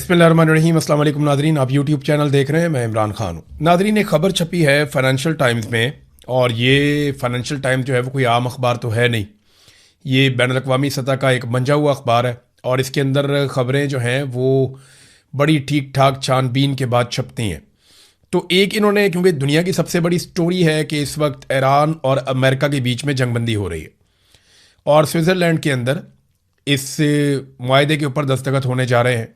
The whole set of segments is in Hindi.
बिस्मिल्लाहिर्रहमानिर्रहीम। अस्सलाम वालेकुम नादरीन, आप यूट्यूब चैनल देख रहे हैं, मैं इमरान खान हूँ। नादरीन, एक ख़बर छपी है फाइनेंशियल टाइम्स में, और ये फाइनेंशियल टाइम्स जो है वो कोई आम अखबार तो है नहीं, ये बैनुल-अक़वामी सतह का एक मंजा हुआ अखबार है। और इसके अंदर ख़बरें जो हैं वो बड़ी ठीक ठाक छानबीन के बाद छपती हैं। तो एक इन्होंने, क्योंकि दुनिया की सबसे बड़ी स्टोरी है कि इस वक्त ईरान और अमेरिका के बीच में जंगबंदी हो रही है, और स्विट्ज़रलैंड के अंदर इस मुआहदे के ऊपर दस्तखत होने जा रहे हैं।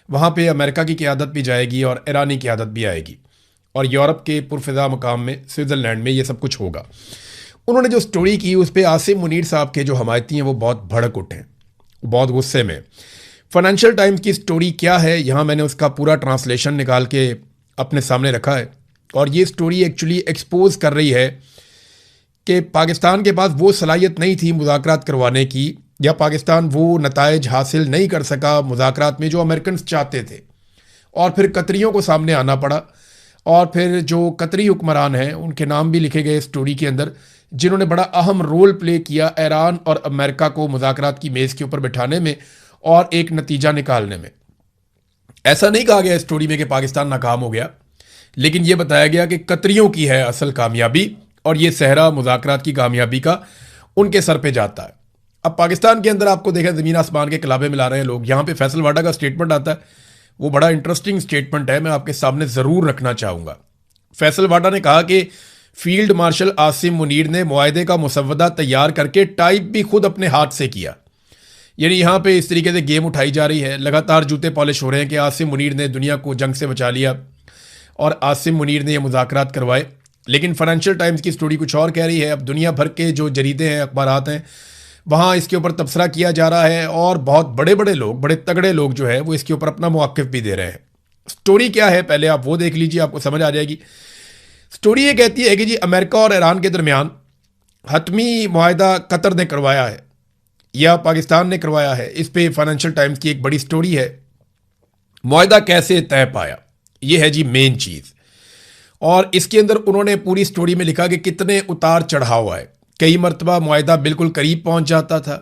वहाँ पे अमेरिका की क़यादत भी जाएगी और ईरानी क़यादत भी आएगी, और यूरोप के पुरफ़िज़ा मकाम में स्विट्ज़रलैंड में ये सब कुछ होगा। उन्होंने जो स्टोरी की उस पर आसिम मुनीर साहब के जो हमायती हैं वो बहुत भड़क उठे हैं, बहुत गुस्से में। फाइनेंशियल टाइम्स की स्टोरी क्या है, यहाँ मैंने उसका पूरा ट्रांसलेशन निकाल के अपने सामने रखा है। और ये स्टोरी एक्चुअली एक्सपोज कर रही है कि पाकिस्तान के पास वो सलाहियत नहीं थी मुज़ाकरात करवाने की, या पाकिस्तान वो नताइज हासिल नहीं कर सका मुज़ाकरात में जो अमेरिकन चाहते थे, और फिर कतरियों को सामने आना पड़ा। और फिर जो कतरी हुक्मरान हैं उनके नाम भी लिखे गए स्टोरी के अंदर, जिन्होंने बड़ा अहम रोल प्ले किया ईरान और अमेरिका को मुज़ाकरात की मेज़ के ऊपर बिठाने में और एक नतीजा निकालने में। ऐसा नहीं कहा गया स्टोरी में कि पाकिस्तान नाकाम हो गया, लेकिन यह बताया गया कि कतरियों की है असल कामयाबी, और ये सहरा मुज़ाकरात की कामयाबी का उनके सर पे जाता है। अब पाकिस्तान के अंदर आपको देखें, ज़मीन आसमान के कलाबे मिला रहे हैं लोग। यहाँ पे फैसल वाडा का स्टेटमेंट आता है, वो बड़ा इंटरेस्टिंग स्टेटमेंट है, मैं आपके सामने ज़रूर रखना चाहूँगा। फैसल वाडा ने कहा कि फील्ड मार्शल आसिम मुनीर ने मुआहदे का मुसव्वदा तैयार करके टाइप भी खुद अपने हाथ से किया। यानी यहाँ पे इस तरीके से गेम उठाई जा रही है, लगातार जूते पॉलिश हो रहे हैं कि आसिम मुनीर ने दुनिया को जंग से बचा लिया और आसिम मुनीर ने ये मुज़ाकरात करवाए। लेकिन फाइनेंशियल टाइम्स की स्टोरी कुछ और कह रही है। अब दुनिया भर के जो जरीदे हैं, अखबारात हैं, वहाँ इसके ऊपर तबसरा किया जा रहा है, और बहुत बड़े बड़े लोग, बड़े तगड़े लोग जो है वो इसके ऊपर अपना मौक़िफ़ भी दे रहे हैं। स्टोरी क्या है पहले आप वो देख लीजिए, आपको समझ आ जाएगी। स्टोरी ये कहती है कि जी अमेरिका और ईरान के दरमियान हतमी मुआहदा कतर ने करवाया है या पाकिस्तान ने करवाया है। इस पे फाइनेंशियल टाइम्स की एक बड़ी स्टोरी है। मुआहदा कैसे तय पाया, ये है जी मेन चीज़। और इसके अंदर उन्होंने पूरी स्टोरी में लिखा कि कितने उतार चढ़ाव आए। कई मरतबा मुआहदा बिल्कुल करीब पहुंच जाता था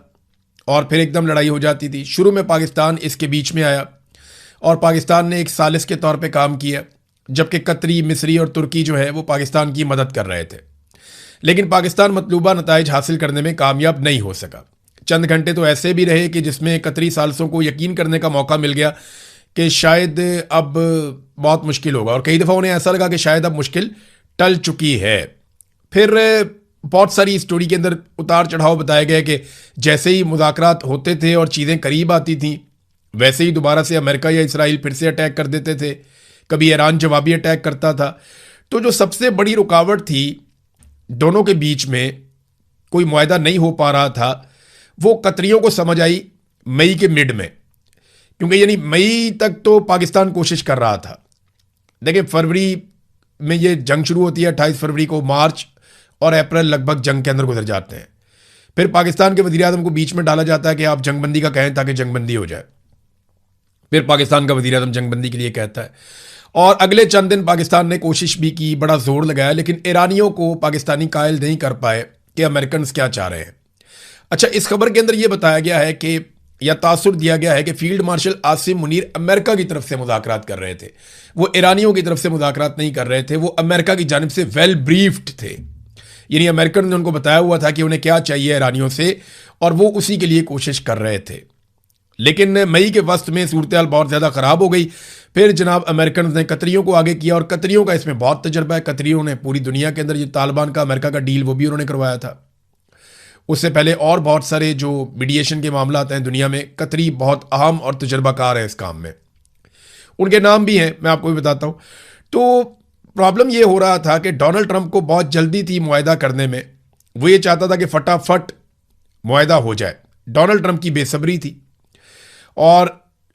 और फिर एकदम लड़ाई हो जाती थी। शुरू में पाकिस्तान इसके बीच में आया और पाकिस्तान ने एक सालिस के तौर पे काम किया, जबकि कतरी, मिस्री और तुर्की जो है वो पाकिस्तान की मदद कर रहे थे। लेकिन पाकिस्तान मतलूबा नताइज हासिल करने में कामयाब नहीं हो सका। चंद घंटे तो ऐसे भी रहे कि जिसमें कतरी सालसों को यकीन करने का मौका मिल गया कि शायद अब बहुत मुश्किल होगा, और कई दफ़ा उन्हें ऐसा लगा कि शायद अब मुश्किल टल चुकी है। फिर बहुत सारी स्टोरी के अंदर उतार चढ़ाव बताए गए कि जैसे ही मुज़ाकरात होते थे और चीज़ें करीब आती थीं, वैसे ही दोबारा से अमेरिका या इसराइल फिर से अटैक कर देते थे। कभी ईरान जवाबी अटैक करता था। तो जो सबसे बड़ी रुकावट थी दोनों के बीच में, कोई मुआहदा नहीं हो पा रहा था, वो कतरियों को समझ आई मई के मिड में। क्योंकि यानी मई तक तो पाकिस्तान कोशिश कर रहा था। देखिए, फरवरी में ये जंग शुरू होती है 28 फरवरी को। मार्च और अप्रैल लगभग जंग के अंदर गुजर जाते हैं। फिर पाकिस्तान के वज़ीर आज़म को बीच में डाला जाता है कि आप जंगबंदी का कहें ताकि जंगबंदी हो जाए। फिर पाकिस्तान का वज़ीर आज़म जंगबंदी के लिए कहता है, और अगले चंद दिन पाकिस्तान ने कोशिश भी की, बड़ा जोर लगाया, लेकिन ईरानियों को पाकिस्तानी कायल नहीं कर पाए कि अमेरिकन क्या चाह रहे हैं। अच्छा, इस खबर के अंदर यह बताया गया है कि, या तासुर दिया गया है कि field marshal Asim Munir America की तरफ से मुज़ाकरात कर रहे थे। वो ईरानियों की तरफ से मुज़ाकरात नहीं कर रहे थे, वो अमेरिका की जानिब से वेल ब्रीफ्ड थे। यानी अमेरिकन ने उनको बताया हुआ था कि उन्हें क्या चाहिए ईरानियों से, और वो उसी के लिए कोशिश कर रहे थे। लेकिन मई के वस्त में सूरत हाल बहुत ज़्यादा ख़राब हो गई। फिर जनाब अमेरिकन ने कतरियों को आगे किया, और कतरियों का इसमें बहुत तजर्बा है। कतरियों ने पूरी दुनिया के अंदर ये तालिबान का अमेरिका का डील वो भी उन्होंने करवाया था। उससे पहले और बहुत सारे जो मीडिएशन के मामला आते हैं दुनिया में, कतरी बहुत अहम और तजर्बाकार है इस काम में। उनके नाम भी हैं, मैं आपको भी बताता हूँ। तो प्रॉब्लम ये हो रहा था कि डोनाल्ड ट्रंप को बहुत जल्दी थी मुआहदा करने में। वो ये चाहता था कि फटाफट मुआहदा हो जाए। डोनाल्ड ट्रंप की बेसब्री थी, और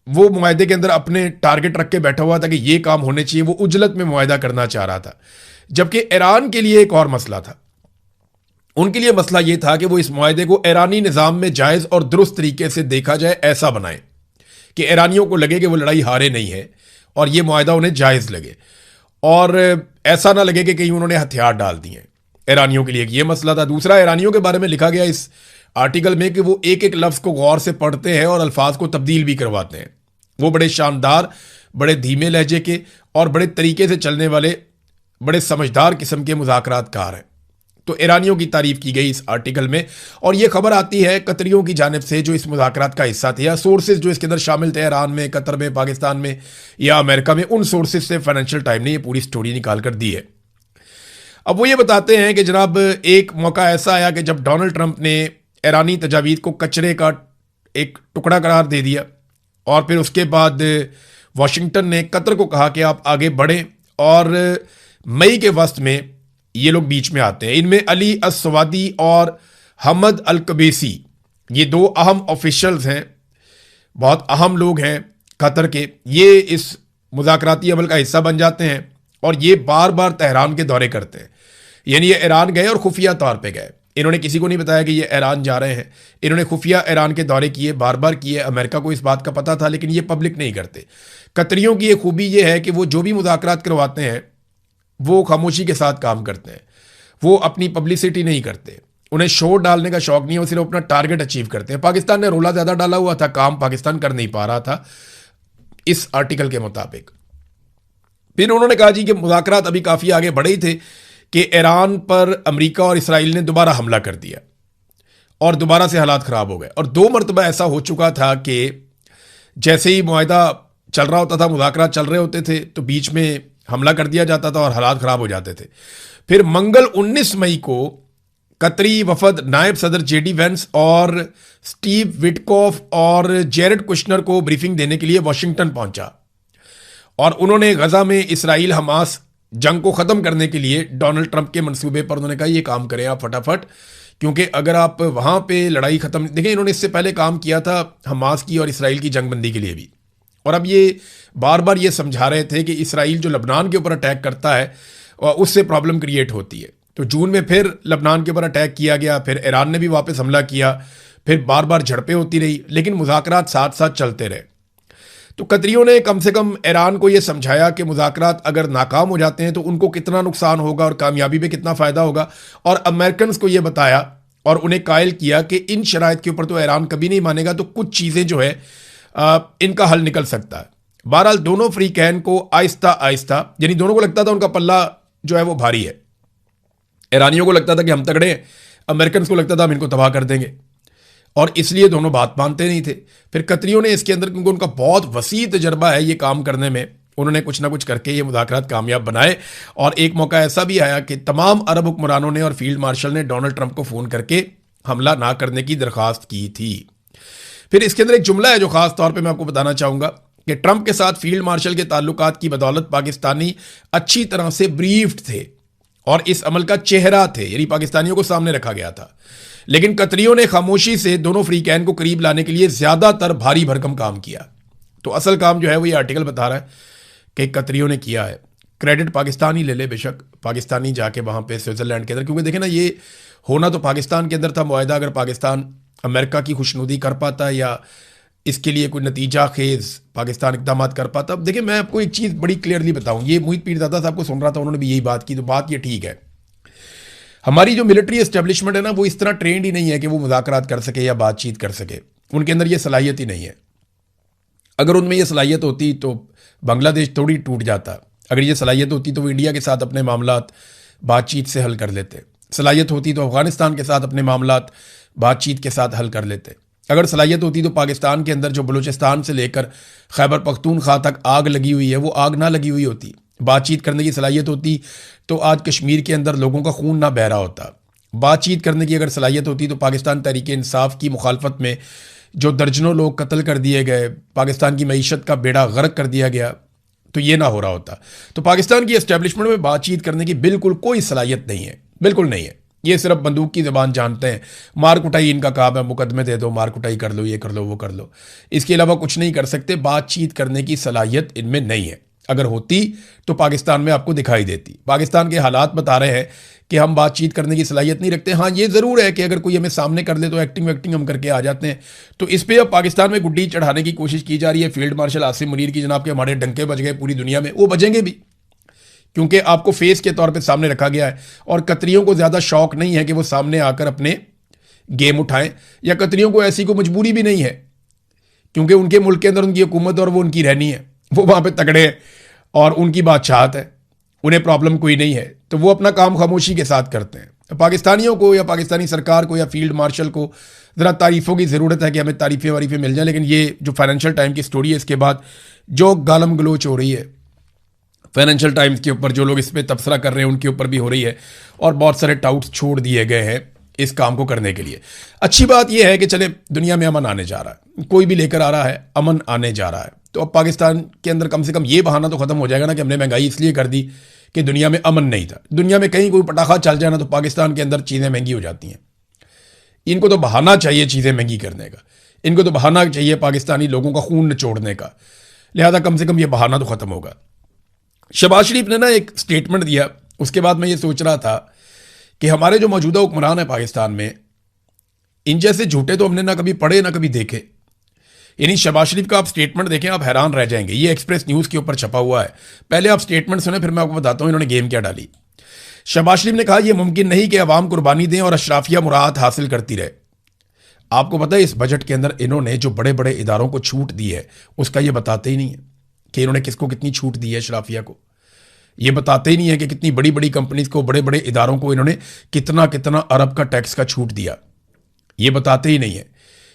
वो मुआहदे के अंदर अपने टारगेट रख के बैठा हुआ था कि ये काम होने चाहिए। वो उजलत में मुआहदा करना चाह रहा था। जबकि ईरान के लिए एक और मसला था। उनके लिए मसला ये था कि वो इस मुआहदे को ईरानी निज़ाम में जायज़ और दुरुस्त तरीके से देखा जाए, ऐसा बनाए कि ईरानियों को लगे कि वो लड़ाई हारे नहीं है, और ये मुआहदा उन्हें जायज़ लगे, और ऐसा ना लगे कि कहीं उन्होंने हथियार डाल दिए। ईरानियों के लिए ये मसला था। दूसरा, ईरानियों के बारे में लिखा गया इस आर्टिकल में कि वो एक एक लफ्ज़ को गौर से पढ़ते हैं और अल्फाज को तब्दील भी करवाते हैं। वो बड़े शानदार, बड़े धीमे लहजे के और बड़े तरीके से चलने वाले, बड़े समझदार किस्म के मुज़ाकरातकार हैं। तो ईरानियों की तारीफ की गई इस आर्टिकल में, और ये खबर आती है कतरियों की जानिब से जो इस मुज़ाकरात का हिस्सा थे, या सोर्सेज जो इसके अंदर शामिल थे ईरान में, कतर में, पाकिस्तान में या अमेरिका में, उन सोर्सेज से फाइनेंशियल टाइम ने ये पूरी स्टोरी निकाल कर दी है। अब वो ये बताते हैं कि जनाब एक मौका ऐसा आया कि जब डोनाल्ड ट्रंप ने ईरानी तजावीज़ को कचरे का एक टुकड़ा करार दे दिया, और फिर उसके बाद वाशिंगटन ने कतर को कहा कि आप आगे बढ़ें, और मई के वस्त में ये लोग बीच में आते हैं। इनमें अली अस्सवादी और हमद अल कबेसी, ये दो अहम ऑफिशियल्स हैं, बहुत अहम लोग हैं कतर के। ये इस मुज़ाकराती अमल का हिस्सा बन जाते हैं और ये बार बार तेहरान के दौरे करते हैं। यानी ये ईरान गए और खुफिया तौर पे गए, इन्होंने किसी को नहीं बताया कि ये ईरान जा रहे हैं। इन्होंने खुफिया ईरान के दौरे किए, बार बार किए। अमेरिका को इस बात का पता था, लेकिन ये पब्लिक नहीं करते। कतरियों की ये खूबी ये है कि वो जो भी मुज़ाकरात करवाते हैं वो खामोशी के साथ काम करते हैं, वो अपनी पब्लिसिटी नहीं करते, उन्हें शोर डालने का शौक नहीं है, वो सिर्फ अपना टारगेट अचीव करते हैं। पाकिस्तान ने रोला ज़्यादा डाला हुआ था, काम पाकिस्तान कर नहीं पा रहा था इस आर्टिकल के मुताबिक। फिर उन्होंने कहा जी कि मुज़ाकरात अभी काफ़ी आगे बढ़े ही थे कि ईरान पर अमेरिका और इसराइल ने दोबारा हमला कर दिया और दोबारा से हालात ख़राब हो गए। और 2 मरतबा ऐसा हो चुका था कि जैसे ही मुआहदा चल रहा होता था, मुज़ाकरात चल रहे होते थे, तो बीच में हमला कर दिया जाता था और हालात ख़राब हो जाते थे। फिर मंगल 19 मई को कतरी वफद नायब सदर जेडी वेंस और स्टीव विटकॉफ और जेरेड कुशनर को ब्रीफिंग देने के लिए वाशिंगटन पहुंचा, और उन्होंने गजा में इसराइल हमास जंग को ख़त्म करने के लिए डोनाल्ड ट्रंप के मंसूबे पर उन्होंने कहा ये काम करें आप फटाफट, क्योंकि अगर आप वहाँ पे लड़ाई ख़त्म, देखें इन्होंने इससे पहले काम किया था हमास की और इसराइल की जंगबंदी के लिए भी, और अब ये बार बार ये समझा रहे थे कि इसराइल जो लबनान के ऊपर अटैक करता है उससे प्रॉब्लम क्रिएट होती है। तो जून में फिर लबनान के ऊपर अटैक किया गया, फिर ईरान ने भी वापस हमला किया, फिर बार बार झड़पें होती रही, लेकिन मुज़ाकरात साथ साथ चलते रहे। तो कतरियों ने कम से कम ईरान को ये समझाया कि मुज़ाकरात अगर नाकाम हो जाते हैं तो उनको कितना नुकसान होगा और कामयाबी में कितना फ़ायदा होगा, और अमेरिकन को ये बताया और उन्हें कायल किया कि इन शराइत के ऊपर तो ईरान कभी नहीं मानेगा, तो कुछ चीज़ें जो है इनका हल निकल सकता है। बहरहाल दोनों फ्रीकैन को आहिस्ता आहिस्ता, यानी दोनों को लगता था उनका पल्ला जो है वो भारी है, ईरानियों को लगता था कि हम तगड़े हैं, अमेरिकन को लगता था हम इनको तबाह कर देंगे, और इसलिए दोनों बात मानते नहीं थे। फिर कतरियों ने इसके अंदर, क्योंकि उनका बहुत वसी तजर्बा है ये काम करने में, उन्होंने कुछ ना कुछ करके ये मुज़ाकरात कामयाब बनाए। और एक मौका ऐसा भी आया कि तमाम अरब हुक्मरानों ने और फील्ड मार्शल ने डोनाल्ड ट्रंप को फ़ोन करके हमला ना करने की दरख्वास्त की थी। फिर इसके अंदर एक जुमला है जो ख़ास तौर पे मैं आपको बताना चाहूँगा कि ट्रंप के साथ फील्ड मार्शल के ताल्लुकात की बदौलत पाकिस्तानी अच्छी तरह से ब्रीफ्ड थे और इस अमल का चेहरा थे, यानी पाकिस्तानियों को सामने रखा गया था। लेकिन कतरियों ने खामोशी से दोनों फ्रीकैन को करीब लाने के लिए ज़्यादातर भारी भरकम काम किया। तो असल काम जो है वो ये आर्टिकल बता रहा है कि कतरियों ने किया है। क्रेडिट पाकिस्तान ही ले ले, बेशक पाकिस्तानी जाके वहाँ पे स्विट्ज़रलैंड के अंदर, क्योंकि देखें ना ये होना तो पाकिस्तान के अंदर था मुआहदा। अगर पाकिस्तान अमेरिका की खुशनुदी कर पाता या इसके लिए कोई नतीजा खेज पाकिस्तान इकदाम कर पाता। अब देखिए मैं आपको एक चीज़ बड़ी क्लियरली बताऊँ, ये मोहित पीरज़ादा साहब को सुन रहा था, उन्होंने भी यही बात की, तो बात ये ठीक है। हमारी जो मिलिट्री एस्टेब्लिशमेंट है ना, वो इस तरह ट्रेंड ही नहीं है कि वो मुज़ाकरात कर सके या बातचीत कर सके, उनके अंदर ये सलाहियत ही नहीं है। अगर उनमें ये सलाहियत होती तो बांग्लादेश थोड़ी टूट जाता, अगर ये सलाहियत होती तो वो इंडिया के साथ अपने मामलात बातचीत से हल कर लेते, सलाहियत होती तो अफ़गानिस्तान के साथ अपने मामलात बातचीत के साथ हल कर लेते, अगर सलाहियत होती तो पाकिस्तान के अंदर जो बलूचिस्तान से लेकर खैबर पख्तूनख्वा तक आग लगी हुई है वो आग ना लगी हुई होती, बातचीत करने की सलाहियत होती तो आज कश्मीर के अंदर लोगों का खून ना बह रहा होता, बातचीत करने की अगर सलाहियत होती तो पाकिस्तान तहरीक इंसाफ की मुखालफत में जो दर्जनों लोग कत्ल कर दिए गए, पाकिस्तान की मईशत का बेड़ा गर्क कर दिया गया, तो ये ना हो रहा होता। तो पाकिस्तान की एस्टेब्लिशमेंट में बातचीत करने की बिल्कुल कोई सलाहियत नहीं है, बिल्कुल नहीं है। ये सिर्फ बंदूक की ज़बान जानते हैं, मार कुटाई इनका काम है, मुकदमे दे दो, मार कुटाई कर लो, ये कर लो, वो कर लो, इसके अलावा कुछ नहीं कर सकते। बातचीत करने की सलाहियत इनमें नहीं है, अगर होती तो पाकिस्तान में आपको दिखाई देती। पाकिस्तान के हालात बता रहे हैं कि हम बातचीत करने की सलाहियत नहीं रखते। हाँ ये ज़रूर है कि अगर कोई हमें सामने कर ले तो एक्टिंग वैक्टिंग हम करके आ जाते हैं। तो इस पर अब पाकिस्तान में गुड्डी चढ़ाने की कोशिश की जा रही है। फील्ड मार्शल आसिम मुनीर की जनाब के हमारे डंके बज गए पूरी दुनिया में, वो बजेंगे भी, क्योंकि आपको फेस के तौर पे सामने रखा गया है। और कतरियों को ज़्यादा शौक नहीं है कि वो सामने आकर अपने गेम उठाएं, या कतरियों को ऐसी कोई मजबूरी भी नहीं है क्योंकि उनके मुल्क के अंदर उनकी हुकूमत और वो उनकी रहनी है, वो वहाँ पे तगड़े हैं और उनकी बादशाहत है, उन्हें प्रॉब्लम कोई नहीं है, तो वो अपना काम खामोशी के साथ करते हैं। तो पाकिस्तानियों को या पाकिस्तानी सरकार को या फील्ड मार्शल को ज़रा तारीफ़ों की ज़रूरत है कि हमें तारीफ़ें वारीफ़ें मिल जाएं। लेकिन ये जो फाइनेंशियल टाइम की स्टोरी है, इसके बाद जो गालम गलोच हो रही है फाइनेंशियल टाइम्स के ऊपर, जो लोग इस पर तबसरा कर रहे हैं उनके ऊपर भी हो रही है, और बहुत सारे टाउट्स छोड़ दिए गए हैं इस काम को करने के लिए। अच्छी बात यह है कि चले दुनिया में अमन आने जा रहा है, कोई भी लेकर आ रहा है, अमन आने जा रहा है। तो अब पाकिस्तान के अंदर कम से कम ये बहाना तो ख़त्म हो जाएगा ना कि हमने महंगाई इसलिए कर दी कि दुनिया में अमन नहीं था। दुनिया में कहीं कोई पटाखा चल जाए ना तो पाकिस्तान के अंदर चीज़ें महंगी हो जाती हैं। इनको तो बहाना चाहिए चीज़ें महंगी करने का, इनको तो बहाना चाहिए पाकिस्तानी लोगों का खून निचोड़ने का, लिहाजा कम से कम ये बहाना तो ख़त्म होगा। शहबाज शरीफ ने ना एक स्टेटमेंट दिया, उसके बाद मैं ये सोच रहा था कि हमारे जो मौजूदा हुक्मरान है पाकिस्तान में, इन जैसे झूठे तो हमने ना कभी पढ़े ना कभी देखे। यानी शहबाज शरीफ का आप स्टेटमेंट देखें, आप हैरान रह जाएंगे। ये एक्सप्रेस न्यूज़ के ऊपर छपा हुआ है, पहले आप स्टेटमेंट सुने फिर मैं आपको बताता हूँ इन्होंने गेम क्या डाली। शहबाज शरीफ ने कहा यह मुमकिन नहीं कि अवाम कुर्बानी दें और अशराफिया मुराद हासिल करती रहे। आपको पता है इस बजट के अंदर इन्होंने जो बड़े बड़े इदारों को छूट दी है उसका ये बताते ही नहीं है कि इन्होंने किसको कितनी छूट दी है। अशराफिया को ये बताते ही नहीं है कि कितनी बड़ी बड़ी कंपनीज को, बड़े बड़े इदारों को इन्होंने कितना कितना अरब का टैक्स का छूट दिया। ये बताते ही नहीं है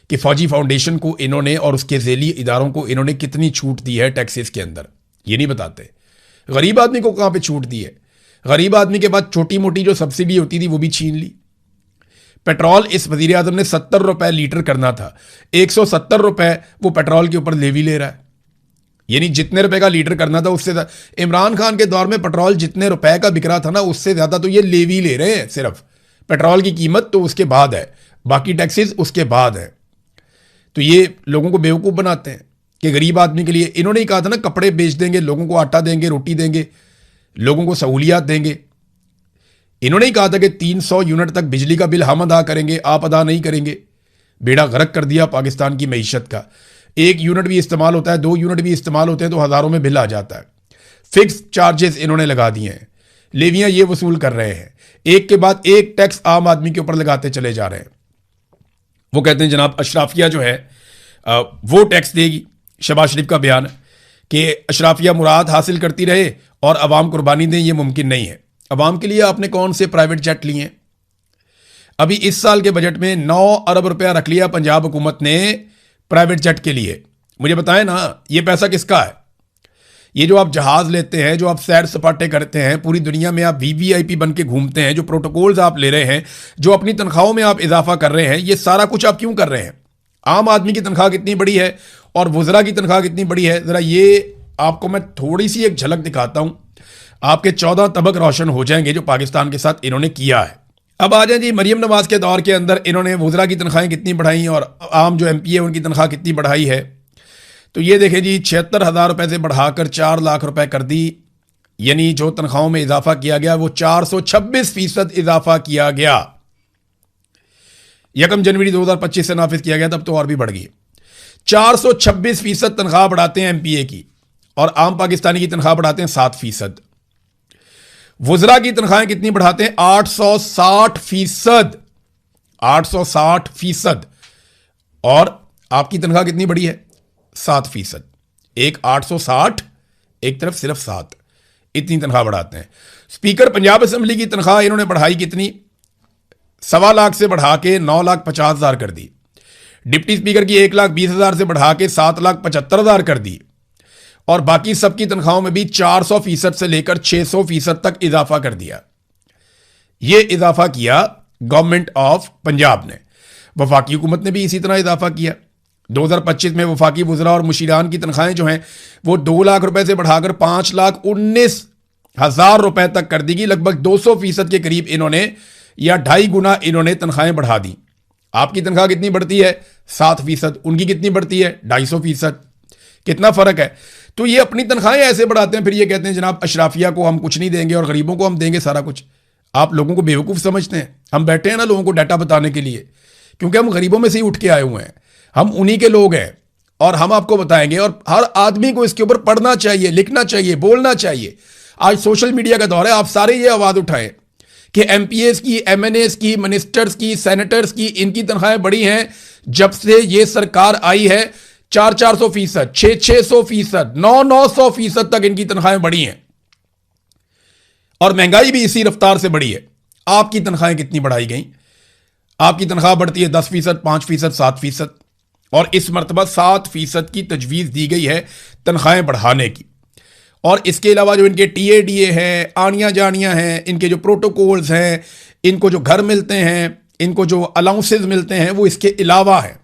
कि फौजी फाउंडेशन को इन्होंने और उसके झेली इदारों को इन्होंने कितनी छूट दी है टैक्सेस के अंदर, ये नहीं बताते। गरीब आदमी को कहाँ पे छूट दी है? गरीब आदमी के बाद छोटी मोटी जो सब्सिडी होती थी वो भी छीन ली। पेट्रोल इस वजीर आजम ने 70 रुपए लीटर करना था, 170 रुपए वो पेट्रोल के ऊपर लेवी ले रहा है। यानी जितने रुपए का लीटर करना था उससे इमरान खान के दौर में पेट्रोल जितने रुपए का बिक रहा था ना उससे ज्यादा तो ये लेवी ले रहे हैं। सिर्फ पेट्रोल की कीमत तो उसके बाद है, बाकी टैक्सेस उसके बाद है। तो ये लोगों को बेवकूफ़ बनाते हैं कि गरीब आदमी के लिए इन्होंने ही कहा था ना कपड़े बेच देंगे, लोगों को आटा देंगे, रोटी देंगे, लोगों को सहूलियात देंगे। इन्होंने ही कहा था कि 300 यूनिट तक बिजली का बिल हम अदा करेंगे, आप अदा नहीं करेंगे। बेड़ा गर्क कर दिया पाकिस्तान की मईशत का। 1 यूनिट भी इस्तेमाल होता है, 2 यूनिट भी इस्तेमाल होते हैं तो हज़ारों में बिल आ जाता है। फिक्स चार्जेस इन्होंने लगा दिए हैं, लेवियां ये वसूल कर रहे हैं, एक के बाद एक टैक्स आम आदमी के ऊपर लगाते चले जा रहे हैं। वो कहते हैं जनाब अशराफिया जो है वो टैक्स देगी। शहबाज शरीफ का बयान है कि अशराफिया मुराद हासिल करती रहे और अवाम कुर्बानी दें, ये मुमकिन नहीं है। अवाम के लिए आपने कौन से प्राइवेट जेट लिए हैं? अभी इस साल के बजट में 9 अरब रुपया रख लिया पंजाब हुकूमत ने प्राइवेट जेट के लिए। मुझे बताएं ना ये पैसा किसका है? ये जो आप जहाज लेते हैं, जो आप सैर सपाटे करते हैं, पूरी दुनिया में आप वीवीआईपी बन के घूमते हैं, जो प्रोटोकॉल्स आप ले रहे हैं, जो अपनी तनख्वाहों में आप इजाफा कर रहे हैं, ये सारा कुछ आप क्यों कर रहे हैं? आम आदमी की तनख्वाह कितनी बड़ी है और वज़रा की तनख्वाह कितनी बड़ी है? ज़रा ये आपको मैं थोड़ी सी एक झलक दिखाता हूं, आपके 14 तबक रोशन हो जाएंगे जो पाकिस्तान के साथ इन्होंने किया है। अब आ जाए जी मरियम नवाज के दौर के अंदर इन्होंने वज़रा की तनख्वाहें कितनी बढ़ाई और आम जो MP है उनकी तनख्वाह कितनी बढ़ाई है। तो ये देखें जी 76,000 रुपये से बढ़ाकर 4 लाख रुपए कर दी। यानी जो तनख्वाहों में इजाफा किया गया वो 426% इजाफा किया गया। 1 जनवरी 2025 से नाफिज किया गया, तब तो और भी बढ़ गई। 426% तनख्वाह बढ़ाते हैं MPA की और आम पाकिस्तानी की तनख्वाह बढ़ाते हैं 7%। वज़रा की तनख्वाहें कितनी बढ़ाते हैं? 860%। 860%। और आपकी तनख्वाह कितनी बढ़ी है? 7%। एक 860, एक तरफ सिर्फ 7, इतनी तनख्वाह बढ़ाते हैं। स्पीकर पंजाब असेंबली की तनख्वाह इन्होंने बढ़ाई कितनी? 1.25 लाख से बढ़ा के 9,50,000 कर दी। डिप्टी स्पीकर की 1,20,000 से बढ़ा के 7,75,000 कर दी। और बाकी सबकी तनख्वाहों में भी 400% से लेकर 600% तक इजाफा कर दिया। यह इजाफा किया गवर्नमेंट ऑफ पंजाब ने। वफाकी हुकूमत ने भी इसी तरह इजाफा किया। 2025 में वफाकी वज़रा और मुशीरान की तनख्वाहें जो हैं वो 2 लाख रुपए से बढ़ाकर 5,19,000 रुपए तक कर दी गई। लगभग 200% के करीब इन्होंने या 2.5 गुना इन्होंने तनख्वाहें बढ़ा दी। आपकी तनख्वाह कितनी बढ़ती है? 7%। उनकी कितनी बढ़ती है? 250%। कितना फर्क है? तो ये अपनी तनख्वाहें ऐसे बढ़ाते हैं, फिर ये कहते हैं जनाब अशराफिया को हम कुछ नहीं देंगे और गरीबों को हम देंगे सारा कुछ। आप लोगों को बेवकूफ़ समझते हैं। हम बैठे हैं ना लोगों को डाटा बताने के लिए, क्योंकि हम गरीबों में से ही उठ के आए हुए हैं, हम उन्हीं के लोग हैं और हम आपको बताएंगे। और हर आदमी को इसके ऊपर पढ़ना चाहिए, लिखना चाहिए, बोलना चाहिए। आज सोशल मीडिया का दौर है, आप सारे ये आवाज़ उठाएं कि MPAs की, MNAs की, मिनिस्टर्स की, सेनेटर्स की, इनकी तनख्वाहें बढ़ी हैं जब से ये सरकार आई है। 400-400%, 600-600%, 900-900% तक इनकी तनख्वाहें बढ़ी हैं और महंगाई भी इसी रफ्तार से बढ़ी है। आपकी तनख्वाहें कितनी बढ़ाई गई? आपकी तनख्वाह बढ़ती है 10%, 5%, 7%, और इस मरतबा 7% की तजवीज़ दी गई है तनख्वाहें बढ़ाने की। और इसके अलावा जो इनके TADA हैं, आनियाँ जानियाँ हैं, इनके जो प्रोटोकॉल्स हैं, इनको जो घर मिलते हैं, इनको जो अलाउंसेस मिलते हैं, वो इसके अलावा है।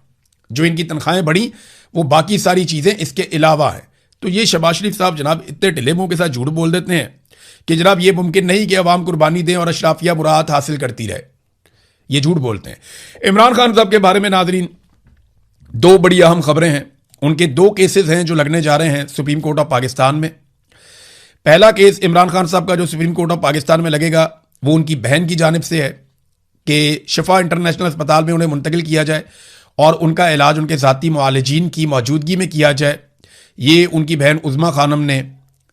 जो इनकी तनख्वाहें बढ़ी वो बाकी सारी चीज़ें इसके अलावा है। तो ये शहबाज शरीफ साहब जनाब इतने ढिले मुंह के साथ झूठ बोल देते हैं कि जनाब ये मुमकिन नहीं कि अवाम कुर्बानी दें और अशराफिया मुराद हासिल करती रहे। ये झूठ बोलते हैं। इमरान खान साहब के बारे में नाजरीन दो बड़ी अहम खबरें हैं। उनके दो केसेस हैं जो लगने जा रहे हैं सुप्रीम कोर्ट ऑफ पाकिस्तान में। पहला केस इमरान खान साहब का जो सुप्रीम कोर्ट ऑफ पाकिस्तान में लगेगा वो उनकी बहन की जानिब से है कि शिफा इंटरनेशनल अस्पताल में उन्हें मुंतकिल किया जाए और उनका इलाज उनके ज़ाती मुआलिजीन की मौजूदगी में किया जाए। ये उनकी बहन उज़मा खानम ने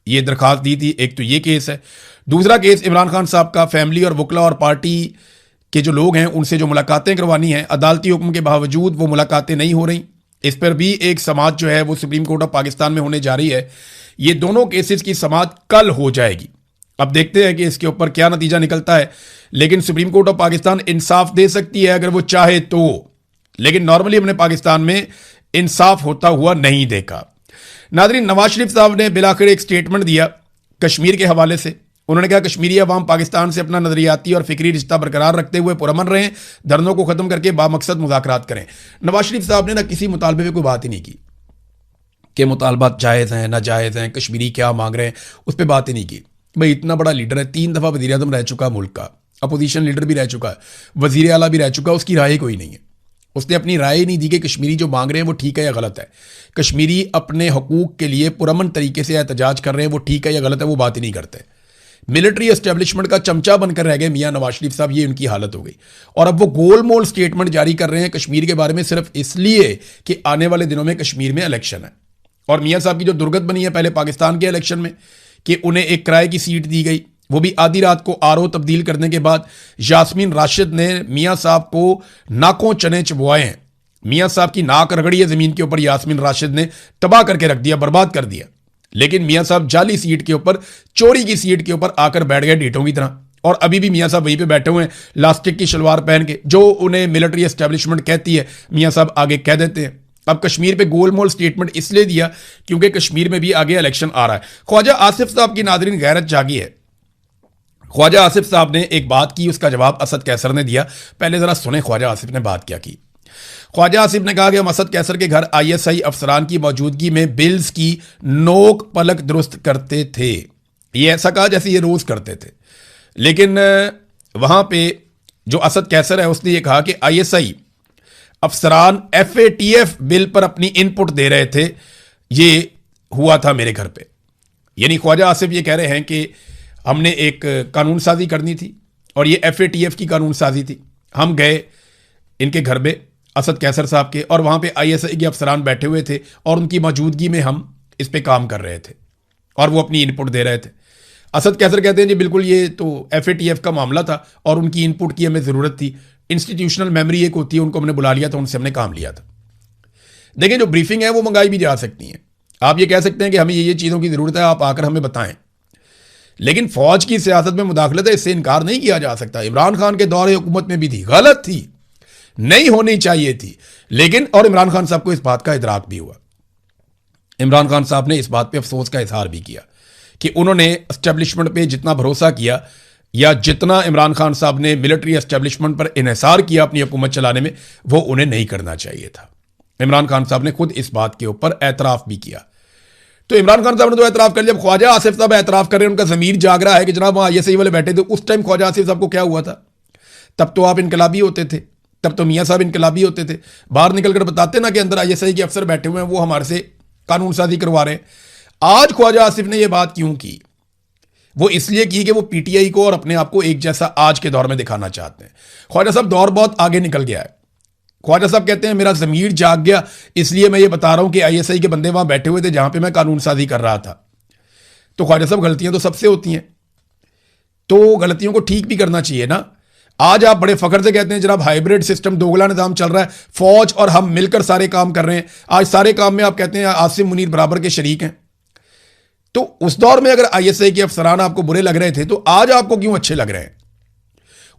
ये दरख्वास्त दी थी। एक तो ये केस है। दूसरा केस इमरान खान साहब का फैमिली और वकला और पार्टी के जो लोग हैं उनसे जो मुलाकातें करवानी हैं, अदालती हुक्म के बावजूद वो मुलाकातें नहीं हो रही। इस पर भी एक समाअत जो है वो सुप्रीम कोर्ट ऑफ पाकिस्तान में होने जा रही है। ये दोनों केसेस की समाअत कल हो जाएगी। अब देखते हैं कि इसके ऊपर क्या नतीजा निकलता है। लेकिन सुप्रीम कोर्ट ऑफ पाकिस्तान इंसाफ दे सकती है अगर वो चाहे तो, लेकिन नॉर्मली हमने पाकिस्तान में इंसाफ होता हुआ नहीं देखा। नाज़रीन, नवाज शरीफ साहब ने बिलाखिर एक स्टेटमेंट दिया कश्मीर के हवाले से। उन्होंने कहा कश्मीरी अवाम पाकिस्तान से अपना नजरियाती और फिक्री रिश्ता बरकरार रखते हुए पुरअमन रहें, धरनों को खत्म करके बामकसद मुज़ाकरात करें। नवाज शरीफ साहब ने ना किसी मुतालबे पे कोई बात ही नहीं की कि मुतालबात जायज़ हैं नाजायज़ हैं, कश्मीरी क्या मांग रहे हैं, उस पर बात ही नहीं की। भाई इतना बड़ा लीडर है, 3 दफ़ा वज़ीर आज़म रह चुका मुल्क का, अपोजिशन लीडर भी रह चुका है, वज़ीर आला भी रह चुका है, उसकी राय कोई नहीं है। उसने अपनी राय नहीं दी कि कश्मीरी जो मांग रहे हैं वो ठीक है या गलत है। कश्मीरी अपने हकूक़ के लिए पुरअमन तरीके से एहतजाज कर रहे हैं, वो ठीक है या गलत है, वो बात ही नहीं करते। मिलिट्री एस्टेब्लिशमेंट का चमचा बनकर रह गए मियां नवाज शरीफ साहब। ये उनकी हालत हो गई और अब वो गोल मोल स्टेटमेंट जारी कर रहे हैं कश्मीर के बारे में सिर्फ इसलिए कि आने वाले दिनों में कश्मीर में इलेक्शन है। और मियां साहब की जो दुर्गत बनी है पहले पाकिस्तान के इलेक्शन में कि उन्हें एक किराए की सीट दी गई, वो भी आधी रात को RO तब्दील करने के बाद यास्मीन राशिद ने मियां साहब को नाकों चने चबवाए हैं। मियां साहब की नाक रगड़ी है ज़मीन के ऊपर, यास्मीन राशिद ने तबाह करके रख दिया, बर्बाद कर दिया। लेकिन मियां साहब जाली सीट के ऊपर, चोरी की सीट के ऊपर आकर बैठ गए ढीठों की तरह। और अभी भी मियां साहब वहीं पे बैठे हुए हैं लास्टिक की शलवार पहन के। जो उन्हें मिलिट्री एस्टेब्लिशमेंट कहती है मियां साहब आगे कह देते हैं। अब कश्मीर पे गोलमोल स्टेटमेंट इसलिए दिया क्योंकि कश्मीर में भी आगे इलेक्शन आ रहा है। ख्वाजा आसिफ साहब की नाज़रीन गैरत जागी है। ख्वाजा आसिफ साहब ने एक बात की, उसका जवाब असद कैसर ने दिया। पहले जरा सुने ख्वाजा आसिफ ने बात क्या की। ख्वाजा आसिफ ने कहा कि हम असद कैसर के घर ISI अफसरान की मौजूदगी में बिल्स की नोक पलक दुरुस्त करते थे। ये ऐसा कहा जैसे ये रोज करते थे। लेकिन वहां पे जो असद कैसर है उसने ये कहा कि ISI अफसरान FATF बिल पर अपनी इनपुट दे रहे थे। ये हुआ था मेरे घर पे। यानी ख्वाजा आसिफ ये कह रहे हैं कि हमने एक कानून साजी करनी थी और ये FATF की कानून साजी थी। हम गए इनके घर पे असद कैसर साहब के, और वहाँ पे ISI के अफसरान बैठे हुए थे और उनकी मौजूदगी में हम इस पे काम कर रहे थे और वो अपनी इनपुट दे रहे थे। असद कैसर कहते हैं जी बिल्कुल ये तो FATF का मामला था और उनकी इनपुट की हमें ज़रूरत थी। इंस्टीट्यूशनल मेमोरी एक होती है, उनको हमने बुला लिया था, उनसे हमने काम लिया था। देखिए जो ब्रीफिंग है वो मंगाई भी जा सकती है। आप ये कह सकते हैं कि हमें ये चीज़ों की ज़रूरत है, आप आकर हमें बताएं। लेकिन फौज की सियासत में मुदाखलत है, इससे इनकार नहीं किया जा सकता। इमरान खान के दौरे हुकूमत में भी थी, गलत थी, नहीं होनी चाहिए थी। लेकिन और इमरान खान साहब को इस बात का इदराक भी हुआ। इमरान खान साहब ने इस बात पे अफसोस का इजहार भी किया कि उन्होंने एस्टेब्लिशमेंट पे जितना भरोसा किया या जितना इमरान खान साहब ने मिलिट्री एस्टेब्लिशमेंट पर इन्हिसार किया अपनी हुकूमत चलाने में, वो उन्हें नहीं करना चाहिए था। इमरान खान साहब ने खुद इस बात के ऊपर एतराफ़ भी किया। तो इमरान खान साहब ने तो एतराफ़ कर लिया। जब ख्वाजा आसिफ साहब एतराफ़ कर रहे हैं, उनका ज़मीर जाग रहा है कि जनाब वहाँ ISI वाले बैठे थे। उस टाइम ख्वाजा आसिफ साहब को क्या हुआ था? तब तो आप इनकलाबी होते थे, तब तो मियाँ साहब इनकलाबी होते थे। बाहर निकल कर बताते ना कि अंदर ISI के अफसर बैठे हुए हैं, वो हमारे से कानून साजी करवा रहे हैं। आज ख्वाजा आसिफ ने यह बात क्यों की? वो इसलिए की कि वो PTI को और अपने आप को एक जैसा आज के दौर में दिखाना चाहते हैं। ख्वाजा साहब दौर बहुत आगे निकल गया है। ख्वाजा साहब कहते हैं मेरा ज़मीर जाग गया, इसलिए मैं ये बता रहा हूं कि ISI के बंदे वहां बैठे हुए थे जहां पे मैं कानून साजी कर रहा था। तो ख्वाजा साहब गलतियां तो सबसे होती हैं, तो गलतियों को ठीक भी करना चाहिए ना। आज आप बड़े फख्र से कहते हैं जनाब हाइब्रिड सिस्टम, दोगला निजाम चल रहा है, फौज और हम मिलकर सारे काम कर रहे हैं। आज सारे काम में आप कहते हैं आसिम मुनीर बराबर के शरीक हैं। तो उस दौर में अगर आईएसआई के अफसरान आपको बुरे लग रहे थे तो आज आपको क्यों अच्छे लग रहे हैं?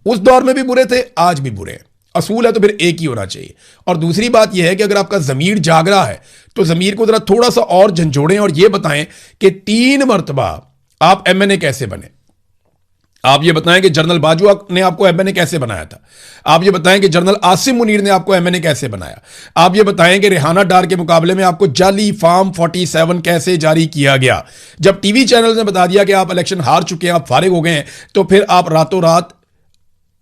उस दौर में भी बुरे थे, आज भी बुरे हैं। असूल है तो फिर एक ही होना चाहिए। और दूसरी बात यह है कि अगर आपका ज़मीर जाग रहा है तो ज़मीर को ज़रा थोड़ा सा और झंझोड़ें और यह बताएं कि 3 मरतबा आप एमएनए कैसे बने। आप ये बताएं कि जनरल बाजवा ने आपको एमएनए कैसे बनाया था। आप ये बताएं कि जनरल आसिम मुनीर ने आपको एमएनए कैसे बनाया। आप ये बताएं कि रेहाना डार के मुकाबले में आपको जाली फॉर्म 47 कैसे जारी किया गया। जब टीवी चैनल ने बता दिया कि आप इलेक्शन हार चुके हैं, आप फारिग हो गए हैं, तो फिर आप रातों रात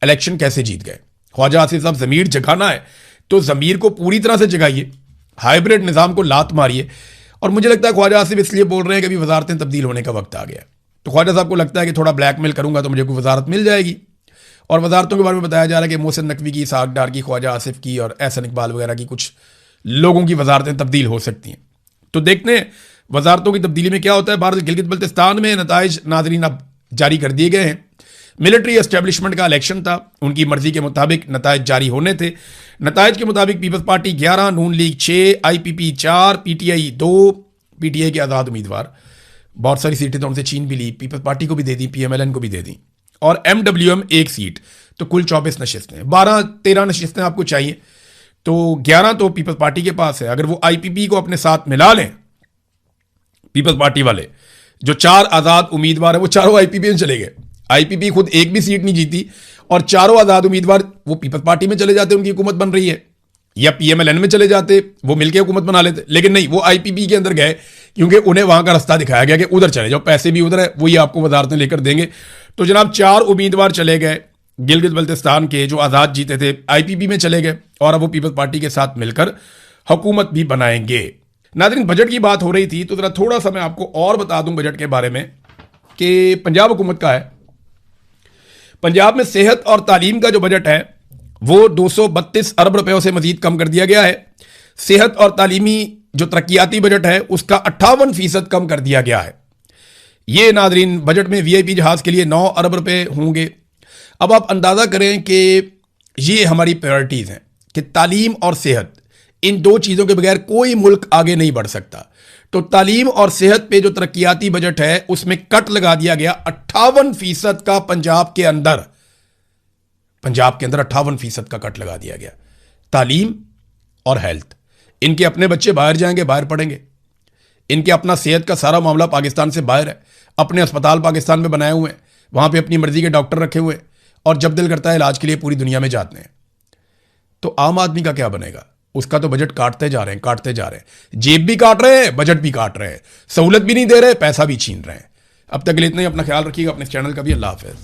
इलेक्शन कैसे जीत गए? ख्वाजा आसिफ साहब, ज़मीर जगाना है तो ज़मीर को पूरी तरह से जगाइए, हाइब्रिड निज़ाम को लात मारिए। और मुझे लगता है ख्वाजा आसिफ इसलिए बोल रहे हैं कि अभी वजारतें तब्दील होने का वक्त आ गया। तो ख्वाजा साहब को लगता है कि थोड़ा ब्लैकमेल करूंगा तो मुझे कोई वजारत मिल जाएगी। और वजारतों के बारे में बताया जा रहा है कि मोहसिन नकवी की, इसहाक डार की, ख्वाजा आसिफ की और एहसन इकबाल वगैरह की कुछ लोगों की वजारतें तब्दील हो सकती हैं। तो देखते हैं वजारतों की तब्दीली में क्या होता है। भारत गिलगित बल्तिस्तान में नताइज नाजरीन अब जारी कर दिए गए हैं। मिलिट्री एस्टेब्लिशमेंट का इलेक्शन था, उनकी मर्जी के मुताबिक नताइज जारी होने थे। नताइज के मुताबिक पीपल्स पार्टी 11, नून लीग 6, आईपीपी 4, पीटीआई 2, पीटीआई के आज़ाद उम्मीदवार, बहुत सारी सीटें तो उनसे छीन भी ली, पीपल्स पार्टी को भी दे दी, पीएमएलएन को भी दे दी, और एमडब्ल्यूएम 1 सीट। तो कुल 24 नशिस्तें, 12-13 नशिस्तें आपको चाहिए, तो 11 तो पीपल्स पार्टी के पास है। अगर वो आईपीपी को अपने साथ मिला लें, पीपल्स पार्टी वाले जो 4 आज़ाद उम्मीदवार हैं वो चारों आईपीपी में चले गए। आईपीपी खुद एक भी सीट नहीं जीती और चारों आज़ाद उम्मीदवार वो पीपल्स पार्टी में चले जाते, उनकी हुकूमत बन रही है, या पीएमएलएन में चले जाते, वो मिलकर हुकूमत बना लेते। लेकिन नहीं, वो आईपीपी के अंदर गए क्योंकि उन्हें वहां का रास्ता दिखाया गया कि उधर चले जाओ, पैसे भी उधर है, वही आपको वजारतें लेकर देंगे। तो जनाब 4 उम्मीदवार चले गए गिलगित बल्तिस्तान के जो आज़ाद जीते थे, आईपीपी में चले गए और अब वो पीपल्स पार्टी के साथ मिलकर हुकूमत भी बनाएंगे। नाज़रीन, बजट की बात हो रही थी तो जरा थोड़ा सा मैं आपको और बता दूं बजट के बारे में कि पंजाब हुकूमत का है। पंजाब में सेहत और तालीम का जो बजट है वो 232 अरब रुपयों से मजीद कम कर दिया गया है। सेहत और तालीमी जो तरक्याती बजट है उसका 58% कम कर दिया गया है। ये नाजरीन बजट में वीआईपी जहाज के लिए 9 अरब रुपए होंगे। अब आप अंदाज़ा करें कि ये हमारी प्रायोरिटीज़ हैं कि तालीम और सेहत, इन 2 चीज़ों के बगैर कोई मुल्क आगे नहीं बढ़ सकता। तो तालीम और सेहत पे जो तरक्याती बजट है उसमें कट लगा दिया गया 58% का। पंजाब के अंदर 58% का कट लगा दिया गया। तालीम और हेल्थ, इनके अपने बच्चे बाहर जाएंगे, बाहर पढ़ेंगे, इनके अपना सेहत का सारा मामला पाकिस्तान से बाहर है, अपने अस्पताल पाकिस्तान में बनाए हुए हैं, वहां पे अपनी मर्जी के डॉक्टर रखे हुए, और जब दिल करता है इलाज के लिए पूरी दुनिया में जाते हैं। तो आम आदमी का क्या बनेगा? उसका तो बजट काटते जा रहे हैं, काटते जा रहे हैं, जेब भी काट रहे हैं, बजट भी काट रहे हैं, सहूलत भी नहीं दे रहे, पैसा भी छीन रहे हैं। अब तक के लिए इतना ही। अपना ख्याल रखिएगा, अपने चैनल का भी। अल्लाह हाफिज़।